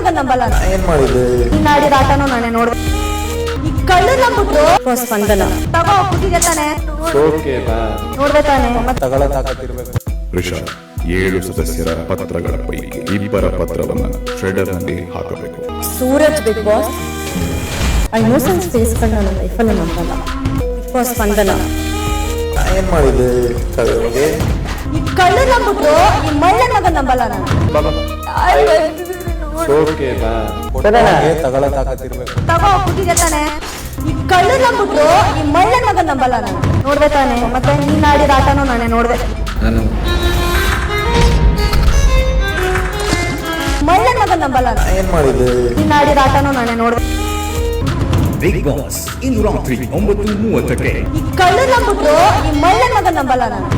ಮಗನ್ ನಂಬಲ್ಲ ನಾನು. ಏನ್ ಮಾಡಿದೆ? ನೀನ್ ಆಡಿದ ಆಟನೂ ನಾನೇ ನೋಡ್ದೆ. ಈ ಕಳ್ಳು ನಂಬಿಟ್ರು ಸ್ಪಂದನ ತಗೋ ಕುಟ್ಟಿಗೆ ತಾನೆ ನೋಡ್ದೆ ತಾನೆ ಮತ್ತೆ ತಗೊಳ್ಳೋ ತಾಕತ್ತಿರ್ಬೇಕು. ರಿಷಬ್ 7 ಸದಸ್ಯರ ಪತ್ರಗಳ ಪೈಕಿ 2 ಪತ್ರವನ್ನು ಶ್ರೆಡರ್ನಲ್ಲಿ ಹಾಕಬೇಕು. ಸೂರಜ್ ಬಿಗ್ ಬಾಸ್ ಆ ಇನ್ನೋಸೆನ್ಸ್ ಫೇಸ್ಗಳನ್ನ ನನ್ನ ಲೈಫಲ್ಲಿ ನಂಬಲ್ಲ. ಬಿಗ್ ಬಾಸ್ ಸ್ಪಂದನ ಏನ್ ಮಾಡಿದೆ? ಕಳ್ಳಿಗೆ ಈ ಕಳ್ಳು ನಂಬಿಟ್ರು ಈ ಮಳ್ಳನ್ ಮಗನ್ ನಂಬಲ್ಲ ನಾನು. ತಗೊಳ್ಳೋ ತಾಕತ್ತಿರ್ಬೇಕು. ತಗೋ ಕುಟ್ಟಿಗೆ ತಾನೆ ಈ ಕಳ್ಳು ನಂಬಿಟ್ರು ಈ ಮಳ್ಳನ್ ಮಗನ್ ನಂಬಲ್ಲ ನಾನು. ನೋಡ್ದೆ ತಾನೆ ಮತ್ತೆ ನೀನ್ ಆಡಿದ ಆಟನೂ ನಾನೇ ನೋಡ್ದೆ. ಮಳ್ಳನ್ ಮಗನ್ ನಂಬಲ್ಲ ನಾನು. ಏನ್ ಮಾಡಿದೆ? ನೀನ್ ಆಡಿದ ಆಟನೂ ನಾನೇ ನೋಡ್ದೆ. ಬಿಗ್ ಬಾಸ್ ಇಂದು ರಾತ್ರಿ 9:30ಕ್ಕೆ. ಈ ಕಳ್ಳು ನಂಬಿಟ್ರು ಈ ಮಳ್ಳನ್ ಮಗನ್ ನಂಬಲ್ಲ ನಾನು.